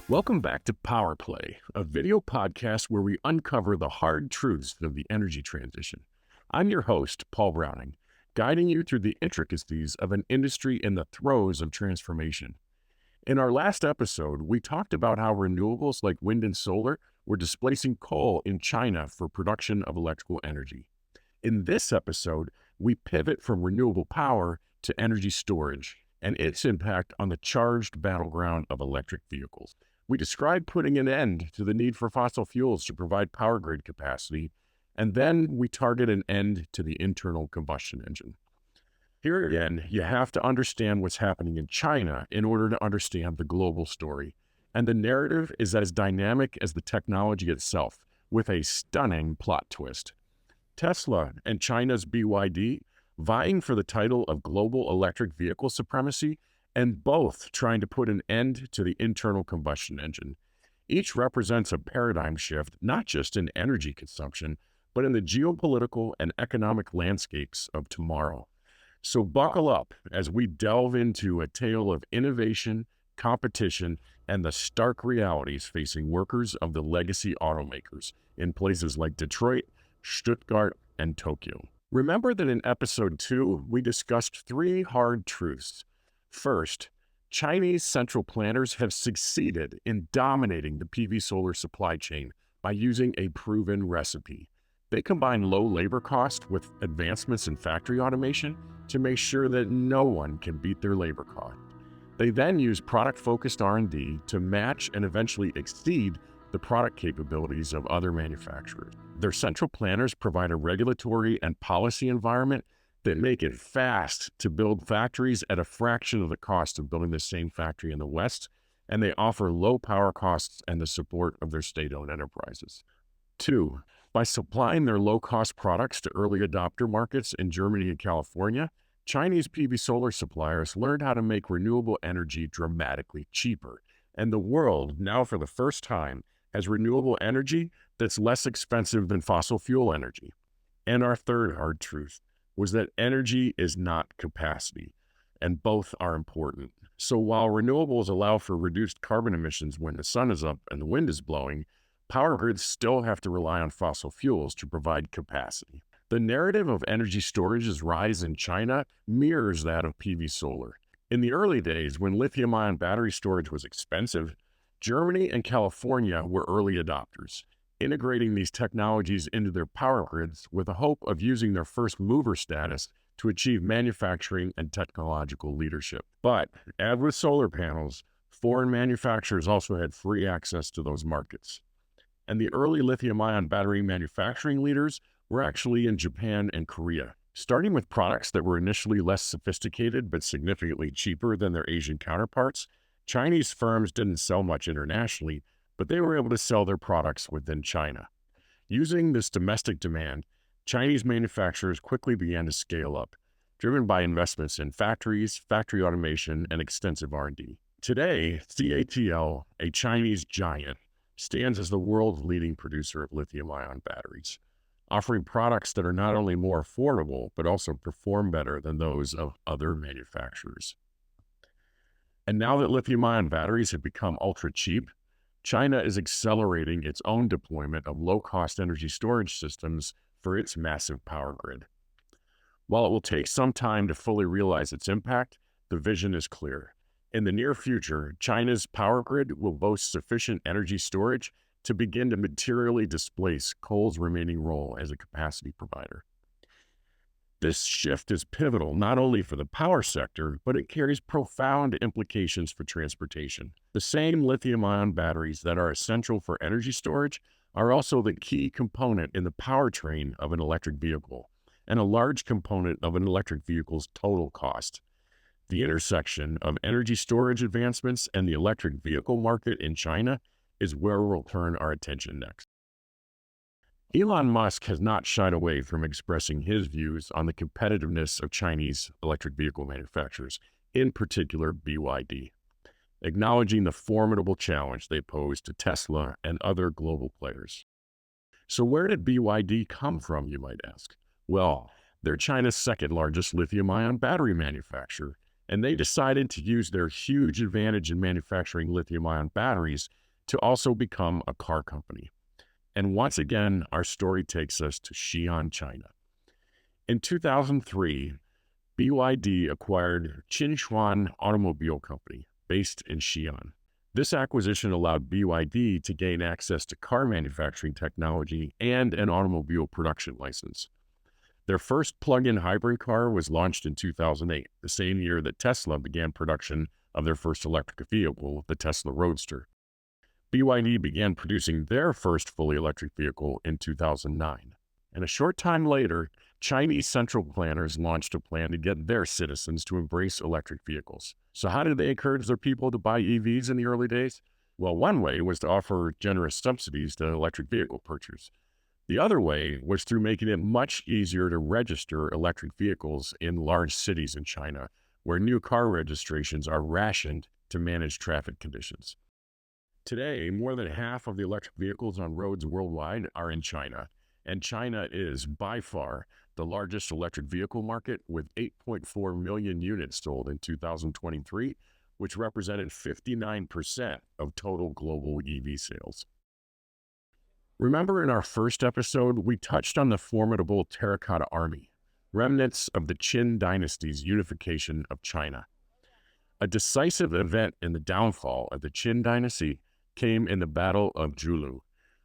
Welcome back to Power Play, a video podcast where we uncover the hard truths of the energy transition. I'm your host, Paul Browning, guiding you through the intricacies of an industry in the throes of transformation. In our last episode, we talked about how renewables like wind and solar were displacing coal in China for production of electrical energy. In this episode, we pivot from renewable power to energy storage and its impact on the charged battleground of electric vehicles. We describe putting an end to the need for fossil fuels to provide power grid capacity, and then we target an end to the internal combustion engine. Here again, you have to understand what's happening in China in order to understand the global story. And the narrative is as dynamic as the technology itself, with a stunning plot twist. Tesla and China's BYD vying for the title of global electric vehicle supremacy, and both trying to put an end to the internal combustion engine. Each represents a paradigm shift, not just in energy consumption, but in the geopolitical and economic landscapes of tomorrow. So buckle up as we delve into a tale of innovation, competition, and the stark realities facing workers of the legacy automakers in places like Detroit, Stuttgart, and Tokyo. Remember that in episode 2, we discussed 3 hard truths. First, Chinese central planners have succeeded in dominating the PV solar supply chain by using a proven recipe. They combine low labor cost with advancements in factory automation to make sure that no one can beat their labor cost. They then use product-focused R&D to match and eventually exceed the product capabilities of other manufacturers. Their central planners provide a regulatory and policy environment that make it fast to build factories at a fraction of the cost of building the same factory in the West, and they offer low power costs and the support of their state-owned enterprises. 2, by supplying their low-cost products to early adopter markets in Germany and California, Chinese PV solar suppliers learned how to make renewable energy dramatically cheaper, and the world, now for the first time, has renewable energy that's less expensive than fossil fuel energy. And our third hard truth was that energy is not capacity, and both are important. So while renewables allow for reduced carbon emissions when the sun is up and the wind is blowing, power grids still have to rely on fossil fuels to provide capacity. The narrative of energy storage's rise in China mirrors that of PV solar. In the early days, when lithium-ion battery storage was expensive, Germany and California were early adopters, integrating these technologies into their power grids with the hope of using their first mover status to achieve manufacturing and technological leadership. But, as with solar panels, foreign manufacturers also had free access to those markets. And the early lithium-ion battery manufacturing leaders were actually in Japan and Korea, starting with products that were initially less sophisticated but significantly cheaper than their Asian counterparts. Chinese firms didn't sell much internationally, but they were able to sell their products within China. Using this domestic demand, Chinese manufacturers quickly began to scale up, driven by investments in factories, factory automation, and extensive R&D. Today, CATL, a Chinese giant, stands as the world's leading producer of lithium-ion batteries, offering products that are not only more affordable, but also perform better than those of other manufacturers. And now that lithium-ion batteries have become ultra-cheap, China is accelerating its own deployment of low-cost energy storage systems for its massive power grid. While it will take some time to fully realize its impact, the vision is clear. In the near future, China's power grid will boast sufficient energy storage to begin to materially displace coal's remaining role as a capacity provider. This shift is pivotal not only for the power sector, but it carries profound implications for transportation. The same lithium-ion batteries that are essential for energy storage are also the key component in the powertrain of an electric vehicle, and a large component of an electric vehicle's total cost. The intersection of energy storage advancements and the electric vehicle market in China is where we'll turn our attention next. Elon Musk has not shied away from expressing his views on the competitiveness of Chinese electric vehicle manufacturers, in particular BYD, acknowledging the formidable challenge they pose to Tesla and other global players. So where did BYD come from, you might ask? Well, they're China's second largest lithium-ion battery manufacturer, And they decided to use their huge advantage in manufacturing lithium-ion batteries to also become a car company. And once again, our story takes us to Xi'an, China. In 2003, BYD acquired Qinhuan Automobile Company, based in Xi'an. This acquisition allowed BYD to gain access to car manufacturing technology and an automobile production license. Their first plug-in hybrid car was launched in 2008, the same year that Tesla began production of their first electric vehicle, the Tesla Roadster. BYD began producing their first fully electric vehicle in 2009. And a short time later, Chinese central planners launched a plan to get their citizens to embrace electric vehicles. So how did they encourage their people to buy EVs in the early days? Well, one way was to offer generous subsidies to electric vehicle purchasers. The other way was through making it much easier to register electric vehicles in large cities in China, where new car registrations are rationed to manage traffic conditions. Today, more than half of the electric vehicles on roads worldwide are in China, and China is by far the largest electric vehicle market with 8.4 million units sold in 2023, which represented 59% of total global EV sales. Remember in our first episode, we touched on the formidable Terracotta Army, remnants of the Qin dynasty's unification of China. A decisive event in the downfall of the Qin dynasty came in the Battle of Zhulu,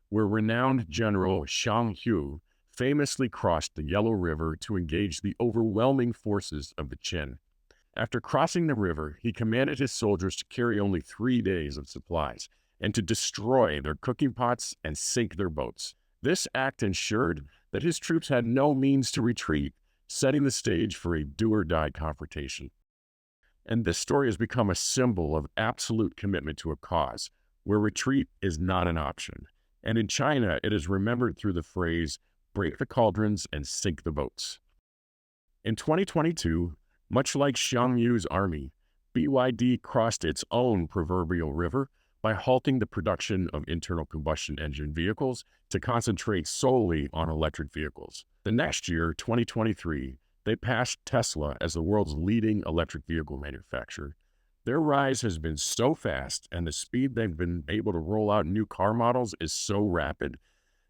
where renowned General Xiang Hu famously crossed the Yellow River to engage the overwhelming forces of the Qin. After crossing the river, he commanded his soldiers to carry only 3 days of supplies and to destroy their cooking pots and sink their boats. This act ensured that his troops had no means to retreat, setting the stage for a do-or-die confrontation. And this story has become a symbol of absolute commitment to a cause, where retreat is not an option. And in China, it is remembered through the phrase, break the cauldrons and sink the boats. In 2022, much like Xiang Yu's army, BYD crossed its own proverbial river by halting the production of internal combustion engine vehicles to concentrate solely on electric vehicles. The next year, 2023, they passed Tesla as the world's leading electric vehicle manufacturer. Their rise has been so fast, and the speed they've been able to roll out new car models is so rapid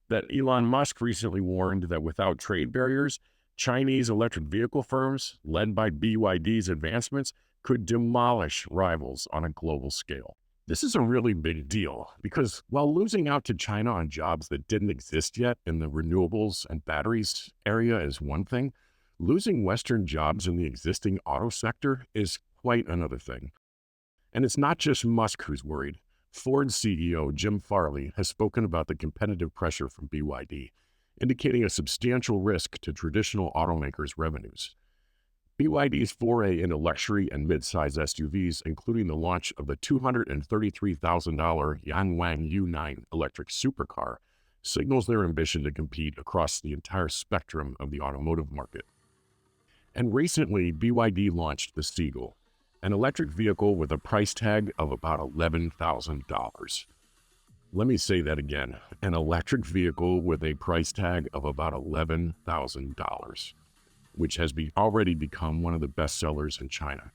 that Elon Musk recently warned that without trade barriers, Chinese electric vehicle firms, led by BYD's advancements, could demolish rivals on a global scale. This is a really big deal because while losing out to China on jobs that didn't exist yet in the renewables and batteries area is one thing, losing Western jobs in the existing auto sector is quite another thing. And it's not just Musk who's worried. Ford CEO Jim Farley has spoken about the competitive pressure from BYD, indicating a substantial risk to traditional automakers' revenues. BYD's foray into luxury and mid-size SUVs, including the launch of the $233,000 Yanwang U9 electric supercar, signals their ambition to compete across the entire spectrum of the automotive market. And recently, BYD launched the Seagull, an electric vehicle with a price tag of about $11,000. Let me say that again, an electric vehicle with a price tag of about $11,000. Which has already become one of the best sellers in China.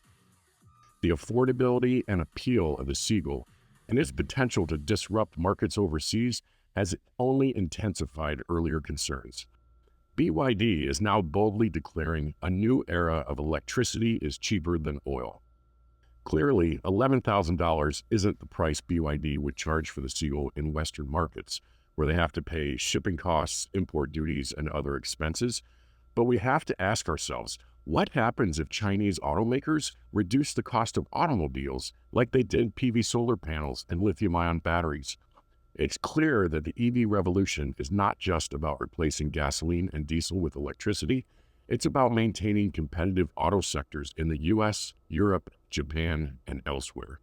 The affordability and appeal of the Seagull and its potential to disrupt markets overseas has only intensified earlier concerns. BYD is now boldly declaring a new era of electricity is cheaper than oil. Clearly, $11,000 isn't the price BYD would charge for the Seagull in Western markets, where they have to pay shipping costs, import duties, and other expenses. But we have to ask ourselves, what happens if Chinese automakers reduce the cost of automobiles like they did PV solar panels and lithium-ion batteries? It's clear that the EV revolution is not just about replacing gasoline and diesel with electricity. It's about maintaining competitive auto sectors in the US, Europe, Japan, and elsewhere.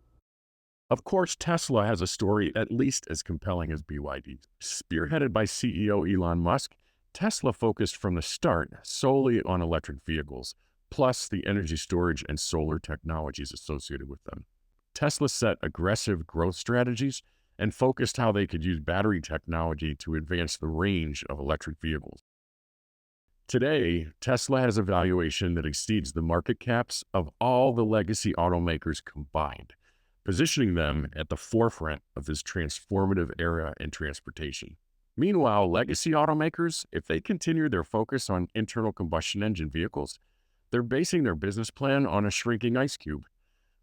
Of course, Tesla has a story at least as compelling as BYD. Spearheaded by CEO Elon Musk, Tesla focused from the start solely on electric vehicles, plus the energy storage and solar technologies associated with them. Tesla set aggressive growth strategies and focused how they could use battery technology to advance the range of electric vehicles. Today, Tesla has a valuation that exceeds the market caps of all the legacy automakers combined, positioning them at the forefront of this transformative era in transportation. Meanwhile, legacy automakers, if they continue their focus on internal combustion engine vehicles, they're basing their business plan on a shrinking ice cube.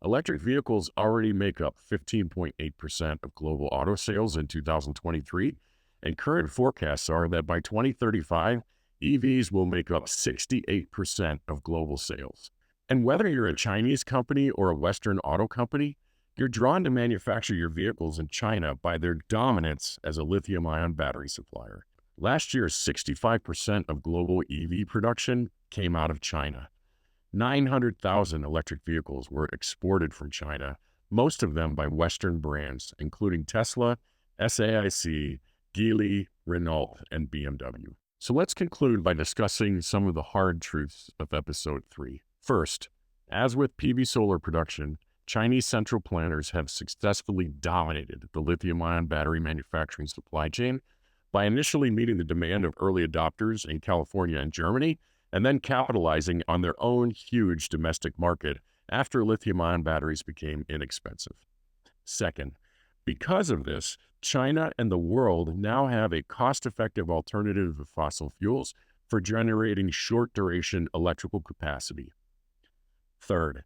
Electric vehicles already make up 15.8% of global auto sales in 2023, and current forecasts are that by 2035, EVs will make up 68% of global sales. And whether you're a Chinese company or a Western auto company, you're drawn to manufacture your vehicles in China by their dominance as a lithium-ion battery supplier. Last year, 65% of global EV production came out of China. 900,000 electric vehicles were exported from China, most of them by Western brands, including Tesla, SAIC, Geely, Renault, and BMW. So let's conclude by discussing some of the hard truths of episode 3. First, as with PV solar production, Chinese central planners have successfully dominated the lithium-ion battery manufacturing supply chain by initially meeting the demand of early adopters in California and Germany, and then capitalizing on their own huge domestic market after lithium-ion batteries became inexpensive. Second, because of this, China and the world now have a cost-effective alternative to fossil fuels for generating short-duration electrical capacity. Third,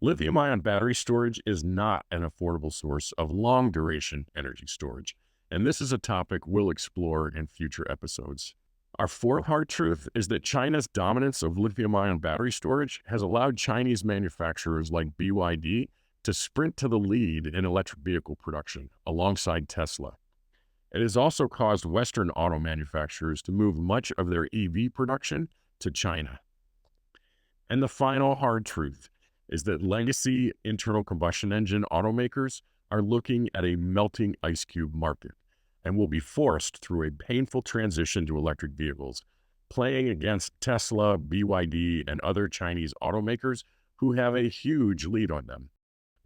lithium-ion battery storage is not an affordable source of long-duration energy storage, and this is a topic we'll explore in future episodes. Our fourth hard truth is that China's dominance of lithium-ion battery storage has allowed Chinese manufacturers like BYD to sprint to the lead in electric vehicle production alongside Tesla. It has also caused Western auto manufacturers to move much of their EV production to China. And the final hard truth is that legacy internal combustion engine automakers are looking at a melting ice cube market and will be forced through a painful transition to electric vehicles, playing against Tesla, BYD, and other Chinese automakers who have a huge lead on them.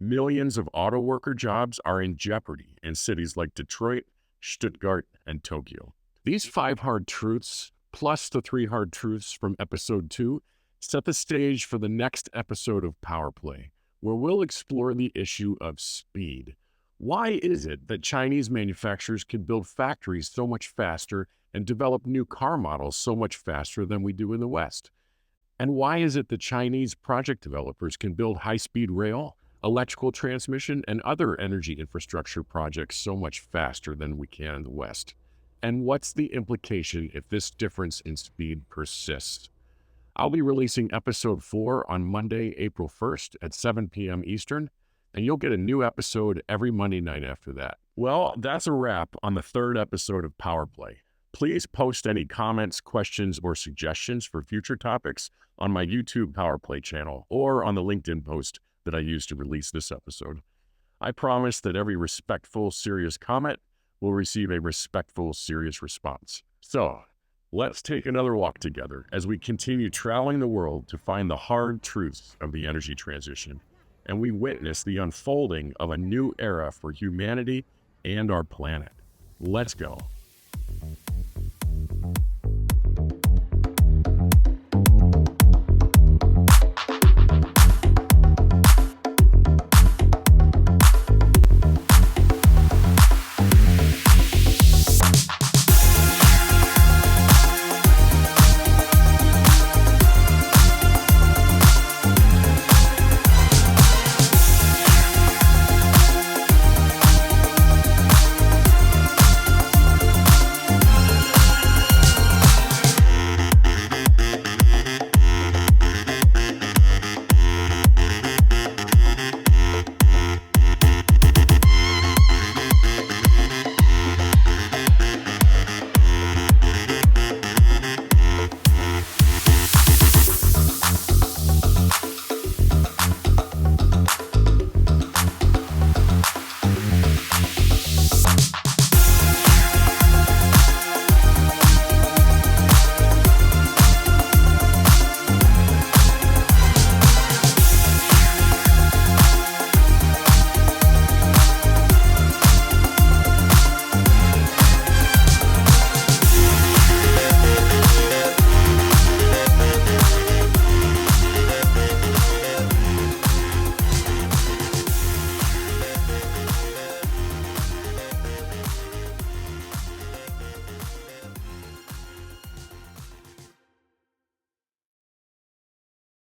Millions of auto worker jobs are in jeopardy in cities like Detroit, Stuttgart, and Tokyo. These 5 hard truths, plus the 3 hard truths from episode 2, set the stage for the next episode of Power Play, where we'll explore the issue of speed. Why is it that Chinese manufacturers can build factories so much faster and develop new car models so much faster than we do in the West? And why is it that Chinese project developers can build high-speed rail, electrical transmission, and other energy infrastructure projects so much faster than we can in the West? And what's the implication if this difference in speed persists? I'll be releasing episode 4 on Monday, April 1st at 7 p.m. Eastern, and you'll get a new episode every Monday night after that. Well, that's a wrap on the 3rd episode of Power Play. Please post any comments, questions, or suggestions for future topics on my YouTube Power Play channel or on the LinkedIn post that I used to release this episode. I promise that every respectful, serious comment will receive a respectful, serious response. So, let's take another walk together as we continue traveling the world to find the hard truths of the energy transition, and we witness the unfolding of a new era for humanity and our planet. Let's go.